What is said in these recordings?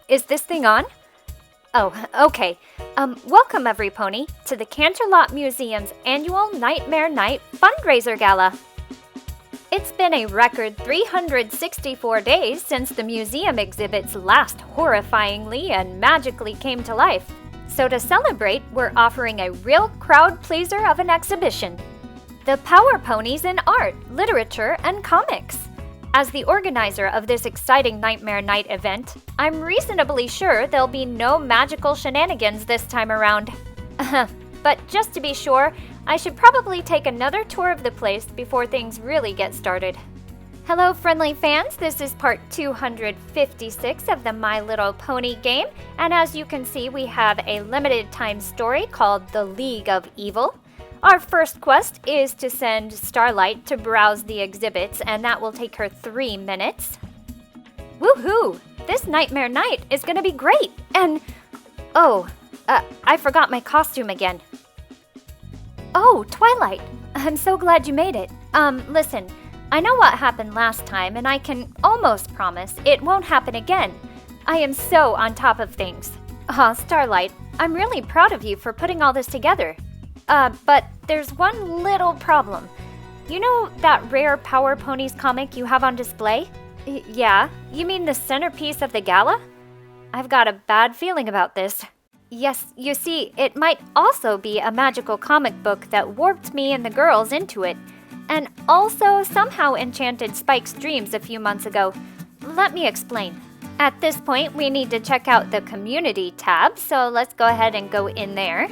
Is this thing on? Oh, okay. Welcome every pony to the Canterlot Museum's annual Nightmare Night Fundraiser Gala. It's been a record 364 days since the museum exhibits last horrifyingly and magically came to life. So to celebrate, we're offering a real crowd pleaser of an exhibition. The Power Ponies in art, literature, and comics. As the organizer of this exciting Nightmare Night event, I'm reasonably sure there'll be no magical shenanigans this time around. But just to be sure, I should probably take another tour of the place before things really get started. Hello friendly fans, this is part 256 of the My Little Pony game, and as you can see we have a limited time story called The League of Evil. Our first quest is to send Starlight to browse the exhibits, and that will take her 3 minutes. Woohoo! This Nightmare Night is gonna be great! And, I forgot my costume again. Oh, Twilight! I'm so glad you made it. Listen, I know what happened last time, and I can almost promise it won't happen again. I am so on top of things. Starlight, I'm really proud of you for putting all this together. But there's one little problem. You know that rare Power Ponies comic you have on display? Yeah, you mean the centerpiece of the gala? I've got a bad feeling about this. Yes, you see, it might also be a magical comic book that warped me and the girls into it, and also somehow enchanted Spike's dreams a few months ago. Let me explain. At this point, we need to check out the Community tab, so let's go ahead and go in there.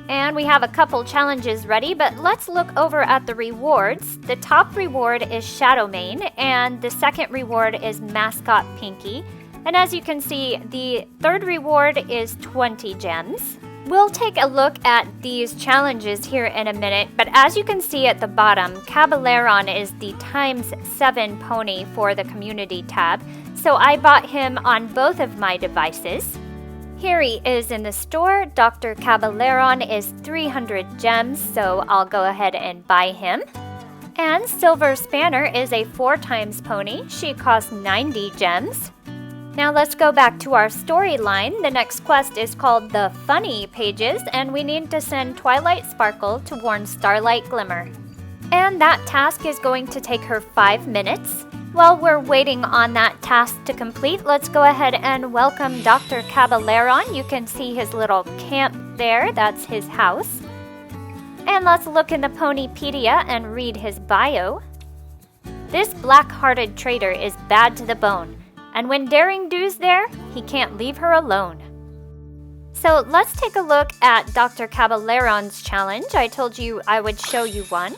And we have a couple challenges ready, but let's look over at the rewards. The top reward is Shadowmane, and the second reward is Mascot Pinky. And as you can see, the third reward is 20 gems. We'll take a look at these challenges here in a minute, but as you can see at the bottom, Caballeron is the ×7 pony for the Community tab, so I bought him on both of my devices. Here he is in the store. Dr. Caballeron is 300 gems, so I'll go ahead and buy him. And Silver Spanner is a 4x pony. She costs 90 gems. Now let's go back to our storyline. The next quest is called the Funny Pages, and we need to send Twilight Sparkle to warn Starlight Glimmer. And that task is going to take her 5 minutes. While we're waiting on that task to complete, let's go ahead and welcome Dr. Caballeron. You can see his little camp there. That's his house. And let's look in the Ponypedia and read his bio. This black-hearted traitor is bad to the bone, and when Daring Do's there, he can't leave her alone. So let's take a look at Dr. Caballeron's challenge. I told you I would show you one.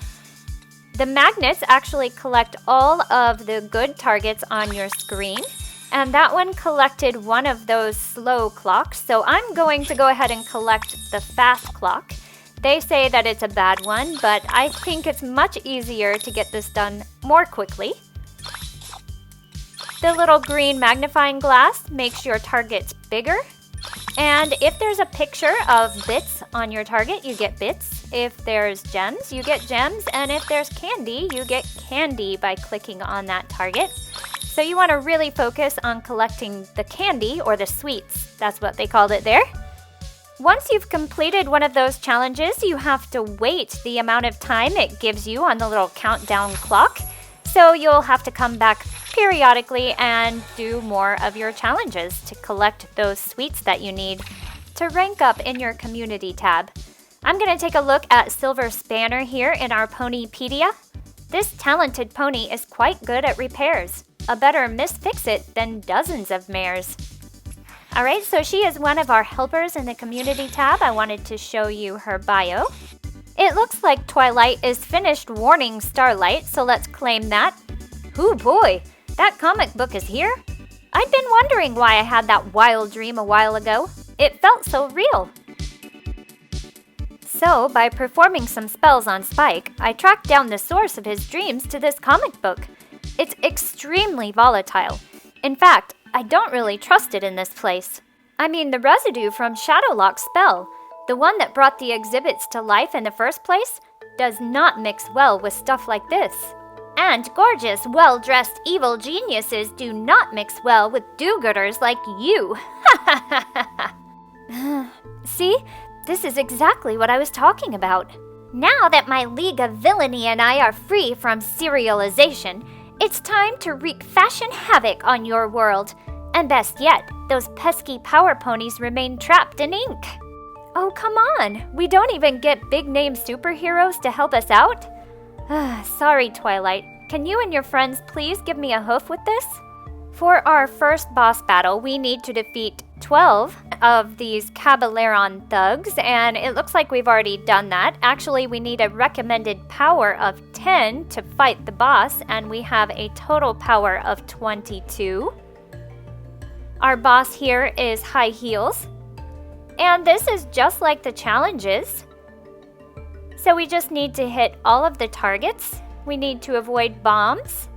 The magnets actually collect all of the good targets on your screen, and that one collected one of those slow clocks, so I'm going to go ahead and collect the fast clock. They say that it's a bad one, but I think it's much easier to get this done more quickly. The little green magnifying glass makes your targets bigger, and if there's a picture of bits on your target, you get bits. If there's gems, you get gems, and if there's candy, you get candy by clicking on that target. So you want to really focus on collecting the candy, or the sweets. That's what they called it there. Once you've completed one of those challenges, you have to wait the amount of time it gives you on the little countdown clock. So you'll have to come back periodically and do more of your challenges to collect those sweets that you need to rank up in your Community tab. I'm going to take a look at Silver Spanner here in our Ponypedia. This talented pony is quite good at repairs, a better misfix-it than dozens of mares. Alright, so she is one of our helpers in the Community tab. I wanted to show you her bio. It looks like Twilight is finished warning Starlight, so let's claim that. Ooh boy, that comic book is here? I'd been wondering why I had that wild dream a while ago. It felt so real. So, by performing some spells on Spike, I tracked down the source of his dreams to this comic book. It's extremely volatile. In fact, I don't really trust it in this place. I mean, the residue from Shadowlock's spell, the one that brought the exhibits to life in the first place, does not mix well with stuff like this. And gorgeous, well-dressed evil geniuses do not mix well with do-gooders like you. See? This is exactly what I was talking about. Now that my League of Villainy and I are free from serialization, it's time to wreak fashion havoc on your world. And best yet, those pesky power ponies remain trapped in ink. Oh, come on. We don't even get big-name superheroes to help us out? Sorry, Twilight. Can you and your friends please give me a hoof with this? For our first boss battle, we need to defeat 12 of these Caballeron thugs, and it looks like we've already done that. Actually, we need a recommended power of 10 to fight the boss, and we have a total power of 22. Our boss here is High Heels, and this is just like the challenges. So we just need to hit all of the targets. We need to avoid bombs,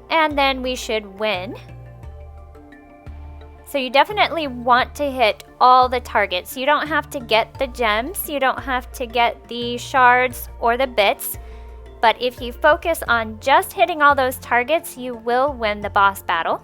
and then we should win. So you definitely want to hit all the targets. You don't have to get the gems, you don't have to get the shards or the bits, but if you focus on just hitting all those targets, you will win the boss battle.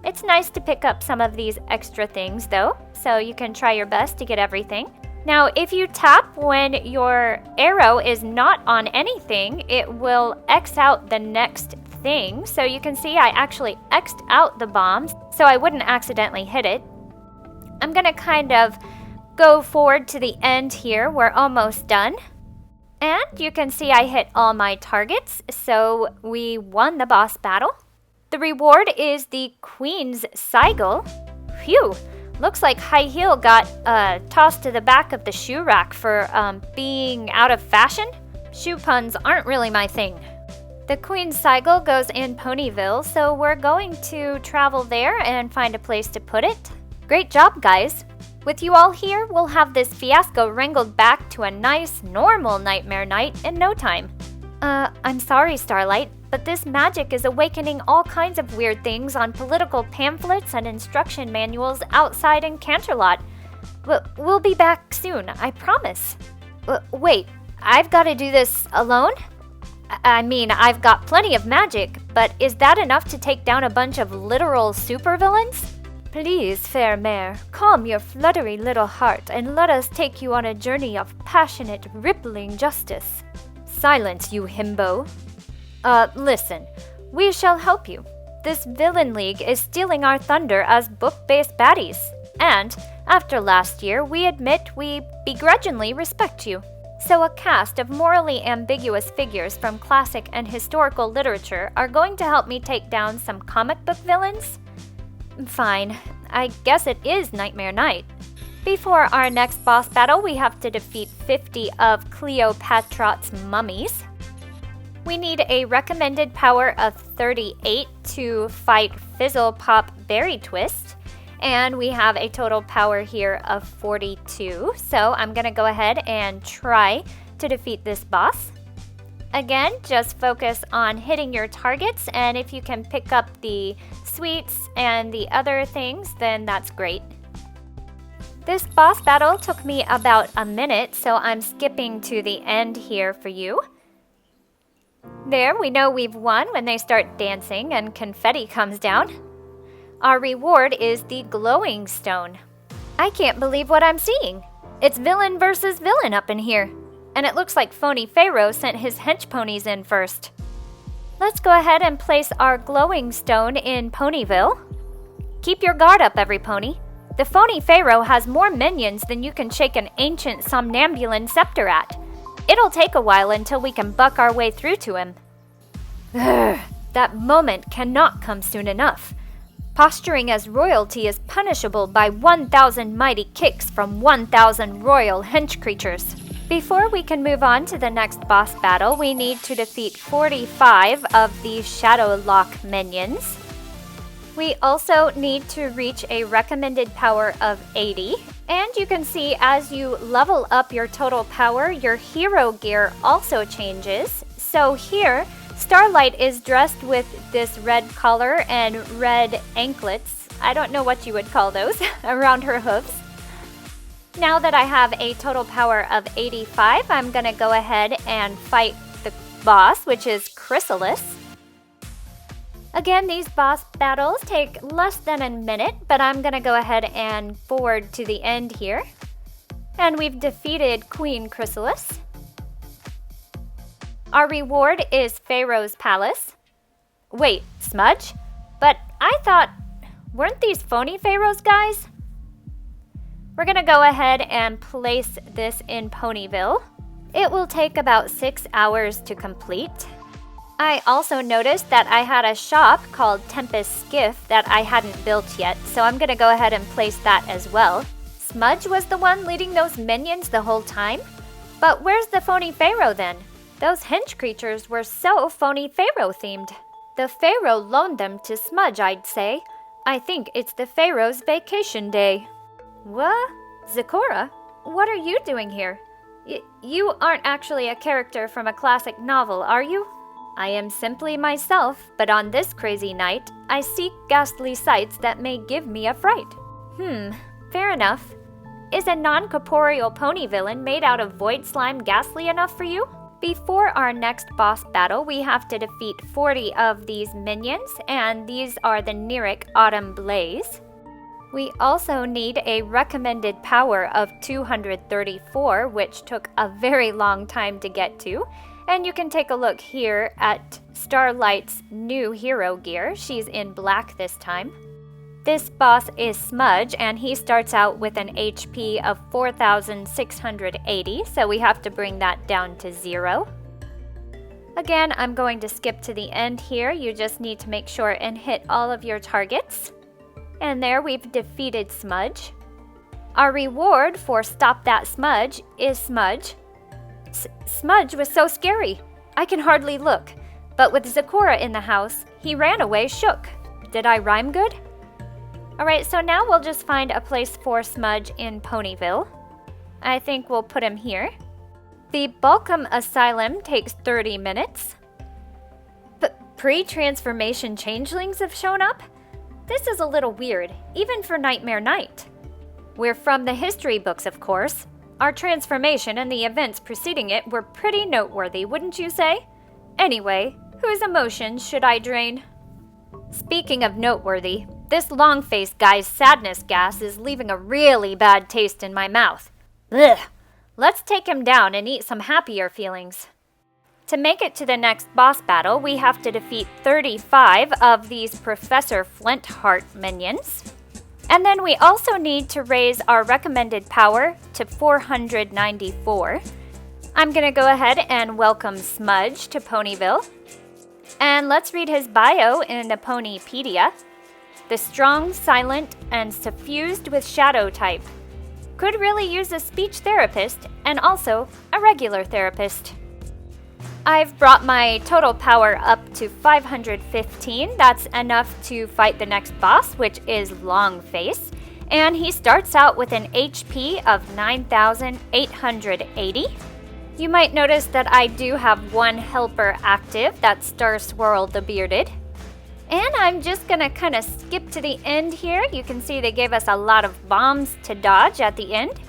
It's nice to pick up some of these extra things though, so you can try your best to get everything. Now, if you tap when your arrow is not on anything, it will X out the next thing. So you can see I actually X'd out the bombs, so I wouldn't accidentally hit it. I'm gonna kind of go forward to the end here. We're almost done. And you can see I hit all my targets, so we won the boss battle. The reward is the Queen's Sigil. Phew! Looks like High Heel got tossed to the back of the shoe rack for being out of fashion. Shoe puns aren't really my thing. The Queen's Sigil goes in Ponyville, so we're going to travel there and find a place to put it. Great job, guys! With you all here, we'll have this fiasco wrangled back to a nice, normal nightmare night in no time. I'm sorry, Starlight, but this magic is awakening all kinds of weird things on political pamphlets and instruction manuals outside in Canterlot. We'll be back soon, I promise. Wait, I've got to do this alone? I mean, I've got plenty of magic, but is that enough to take down a bunch of literal supervillains? Please, fair mare, calm your fluttery little heart and let us take you on a journey of passionate, rippling justice. Silence, you himbo. Listen, we shall help you. This villain league is stealing our thunder as book-based baddies. And, after last year, we admit we begrudgingly respect you. So a cast of morally ambiguous figures from classic and historical literature are going to help me take down some comic book villains? Fine, I guess it is Nightmare Night. Before our next boss battle, we have to defeat 50 of Cleopatra's mummies. We need a recommended power of 38 to fight Fizzle Pop Berry Twist, and we have a total power here of 42, so I'm gonna go ahead and try to defeat this boss. Again, just focus on hitting your targets, and if you can pick up the sweets and the other things, then that's great. This boss battle took me about a minute, so I'm skipping to the end here for you. There, we know we've won when they start dancing and confetti comes down. Our reward is the glowing stone. I can't believe what I'm seeing. It's villain versus villain up in here. And it looks like Phony Pharaoh sent his hench ponies in first. Let's go ahead and place our glowing stone in Ponyville. Keep your guard up, every pony. The Phony Pharaoh has more minions than you can shake an ancient somnambulan scepter at. It'll take a while until we can buck our way through to him. That moment cannot come soon enough. Posturing as royalty is punishable by 1,000 mighty kicks from 1,000 royal hench creatures. Before we can move on to the next boss battle, we need to defeat 45 of the Shadowlock minions. We also need to reach a recommended power of 80. And you can see as you level up your total power, your hero gear also changes. So here, Starlight is dressed with this red collar and red anklets. I don't know what you would call those, around her hooves. Now that I have a total power of 85, I'm going to go ahead and fight the boss, which is Chrysalis. Again, these boss battles take less than a minute, but I'm gonna go ahead and forward to the end here. And we've defeated Queen Chrysalis. Our reward is Pharaoh's Palace. Wait, Smudge? But I thought, weren't these phony pharaohs, guys? We're gonna go ahead and place this in Ponyville. It will take about 6 hours to complete. I also noticed that I had a shop called Tempest Skiff that I hadn't built yet, so I'm gonna go ahead and place that as well. Smudge was the one leading those minions the whole time? But where's the phony pharaoh then? Those hench creatures were so phony pharaoh themed. The pharaoh loaned them to Smudge, I'd say. I think it's the pharaoh's vacation day. What? Zecora? What are you doing here? You aren't actually a character from a classic novel, are you? I am simply myself, but on this crazy night, I seek ghastly sights that may give me a fright. Fair enough. Is a non-corporeal pony villain made out of void slime ghastly enough for you? Before our next boss battle, we have to defeat 40 of these minions, and these are the Neric Autumn Blaze. We also need a recommended power of 234, which took a very long time to get to. And you can take a look here at Starlight's new hero gear. She's in black this time. This boss is Smudge, and he starts out with an HP of 4,680, so we have to bring that down to 0. Again, I'm going to skip to the end here. You just need to make sure and hit all of your targets. And there we've defeated Smudge. Our reward for Stop That Smudge is Smudge. Smudge was so scary. I can hardly look. But with Zecora in the house, he ran away shook. Did I rhyme good? Alright, so now we'll just find a place for Smudge in Ponyville. I think we'll put him here. The Balcom Asylum takes 30 minutes. But pre-transformation changelings have shown up? This is a little weird, even for Nightmare Night. We're from the history books, of course. Our transformation and the events preceding it were pretty noteworthy, wouldn't you say? Anyway, whose emotions should I drain? Speaking of noteworthy, this long-faced guy's sadness gas is leaving a really bad taste in my mouth. Ugh! Let's take him down and eat some happier feelings. To make it to the next boss battle, we have to defeat 35 of these Professor Flintheart minions. And then we also need to raise our recommended power to 494. I'm gonna go ahead and welcome Smudge to Ponyville. And let's read his bio in the Ponypedia. The strong, silent, and suffused with shadow type. Could really use a speech therapist and also a regular therapist. I've brought my total power up to 515. That's enough to fight the next boss, which is Longface. And he starts out with an HP of 9,880. You might notice that I do have one helper active, that's Star Swirl the Bearded. And I'm just gonna kind of skip to the end here. You can see they gave us a lot of bombs to dodge at the end.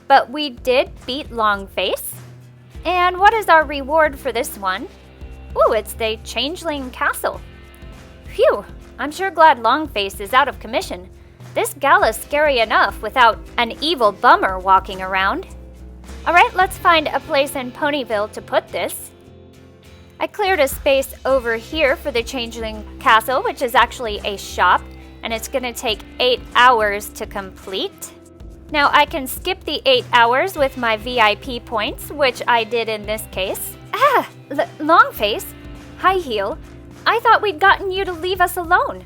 But we did beat Longface. And what is our reward for this one? Ooh, it's the Changeling Castle. Phew, I'm sure glad Longface is out of commission. This gala's scary enough without an evil bummer walking around. Alright, let's find a place in Ponyville to put this. I cleared a space over here for the Changeling Castle, which is actually a shop, and it's going to take 8 hours to complete. Now I can skip the 8 hours with my VIP points, which I did in this case. Longface? High Heel? I thought we'd gotten you to leave us alone.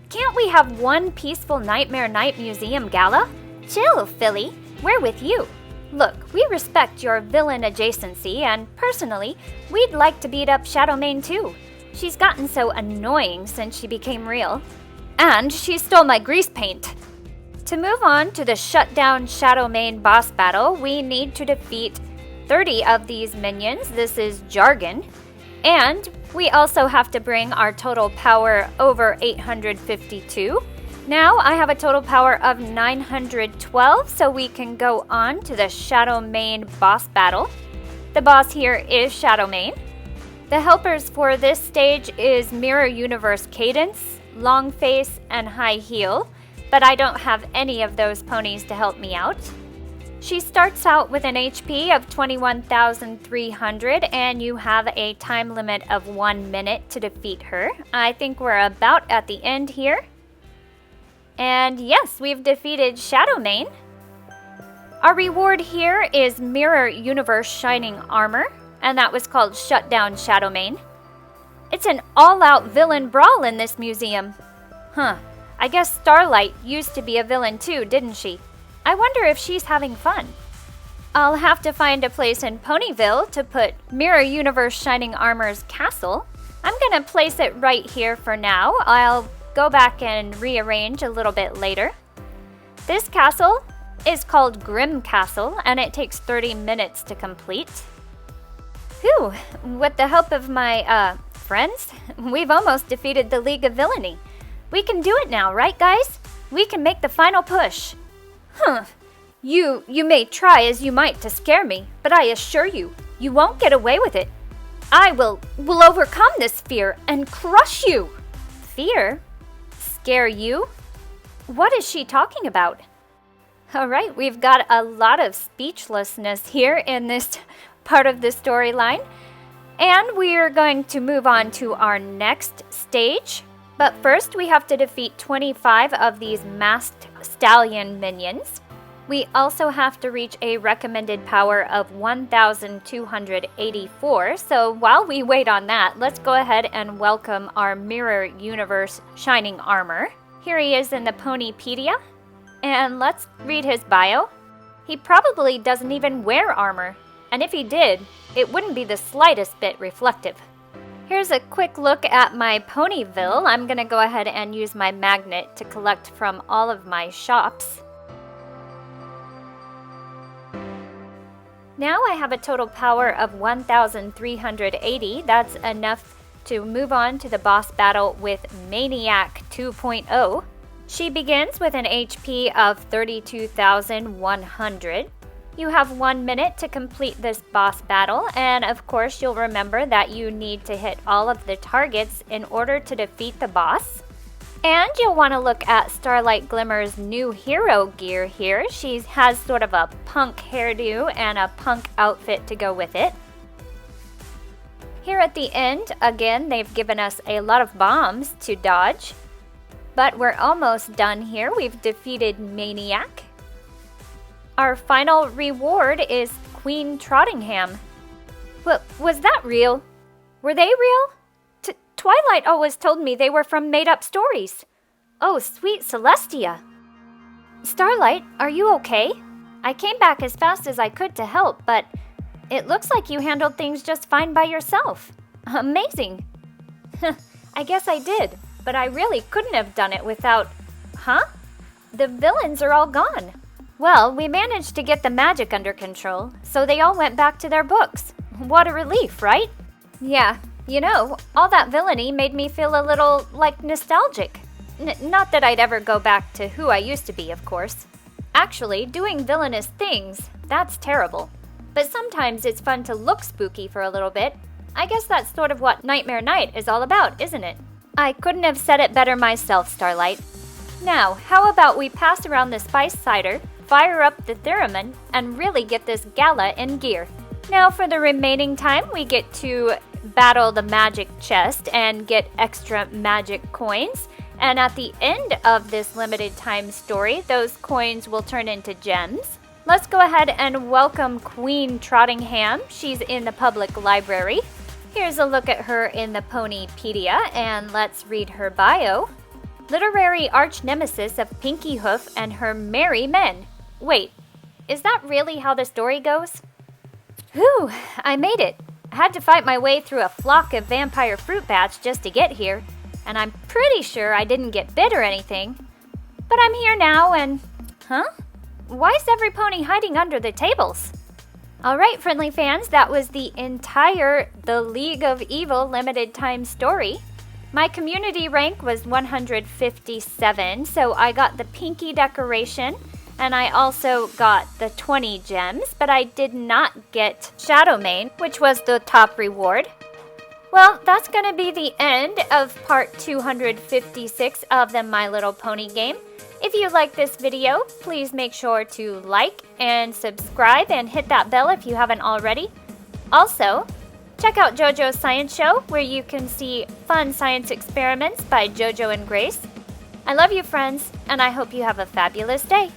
Can't we have one peaceful Nightmare Night Museum gala? Chill, Philly. We're with you. Look, we respect your villain adjacency, and personally, we'd like to beat up Shadowmane too. She's gotten so annoying since she became real. And she stole my grease paint. To move on to the shutdown Shadowmane boss battle, we need to defeat 30 of these minions. This is Jargon. And we also have to bring our total power over 852. Now I have a total power of 912, so we can go on to the Shadowmane boss battle. The boss here is Shadowmane. The helpers for this stage is Mirror Universe Cadence, Long Face, and High Heel, but I don't have any of those ponies to help me out. She starts out with an HP of 21,300, and you have a time limit of 1 minute to defeat her. I think we're about at the end here. And yes, we've defeated Shadowmane. Our reward here is Mirror Universe Shining Armor, and that was called Shut Down Shadowmane. It's an all-out villain brawl in this museum. I guess Starlight used to be a villain too, didn't she? I wonder if she's having fun. I'll have to find a place in Ponyville to put Mirror Universe Shining Armor's castle. I'm gonna place it right here for now. I'll go back and rearrange a little bit later. This castle is called Grim Castle, and it takes 30 minutes to complete. Whew, with the help of my, friends, we've almost defeated the League of Villainy. We can do it now, right guys? We can make the final push. You may try as you might to scare me, but I assure you, you won't get away with it. I will overcome this fear and crush you. Fear? Scare you? What is she talking about? All right, we've got a lot of speechlessness here in this part of the storyline, and we're going to move on to our next stage. But first, we have to defeat 25 of these masked stallion minions. We also have to reach a recommended power of 1,284. So while we wait on that, let's go ahead and welcome our Mirror Universe Shining Armor. Here he is in the Ponypedia, and let's read his bio. He probably doesn't even wear armor, and if he did, it wouldn't be the slightest bit reflective. Here's a quick look at my Ponyville. I'm gonna go ahead and use my magnet to collect from all of my shops. Now I have a total power of 1,380. That's enough to move on to the boss battle with Maniac 2.0. She begins with an HP of 32,100. You have 1 minute to complete this boss battle, and of course you'll remember that you need to hit all of the targets in order to defeat the boss. And you'll want to look at Starlight Glimmer's new hero gear here. She has sort of a punk hairdo and a punk outfit to go with it. Here at the end, again, they've given us a lot of bombs to dodge. But we're almost done here. We've defeated Maniac. Our final reward is Queen Trottingham. Was that real? Were they real? Twilight always told me they were from made-up stories. Oh, sweet Celestia. Starlight, are you okay? I came back as fast as I could to help, but it looks like you handled things just fine by yourself. Amazing. I guess I did, but I really couldn't have done it without... Huh? The villains are all gone. Well, we managed to get the magic under control, so they all went back to their books. What a relief, right? Yeah, you know, all that villainy made me feel a little, nostalgic. Not that I'd ever go back to who I used to be, of course. Actually, doing villainous things, that's terrible. But sometimes it's fun to look spooky for a little bit. I guess that's sort of what Nightmare Night is all about, isn't it? I couldn't have said it better myself, Starlight. Now, how about we pass around the spice cider, fire up the theremin, and really get this gala in gear. Now for the remaining time, we get to battle the magic chest and get extra magic coins. And at the end of this limited time story, those coins will turn into gems. Let's go ahead and welcome Queen Trottingham. She's in the public library. Here's a look at her in the Ponypedia, and let's read her bio. Literary arch-nemesis of Pinky Hoof and her merry men. Wait, is that really how the story goes? Whew, I made it. I had to fight my way through a flock of vampire fruit bats just to get here, and I'm pretty sure I didn't get bit or anything. But I'm here now and... Huh? Why is every pony hiding under the tables? Alright, friendly fans, that was the entire The League of Evil limited time story. My community rank was 157, so I got the pinky decoration, and I also got the 20 gems, but I did not get Shadowmane, which was the top reward. Well, that's going to be the end of part 256 of the My Little Pony game. If you like this video, please make sure to like and subscribe and hit that bell if you haven't already. Also, check out JoJo's Science Show, where you can see fun science experiments by JoJo and Grace. I love you, friends, and I hope you have a fabulous day.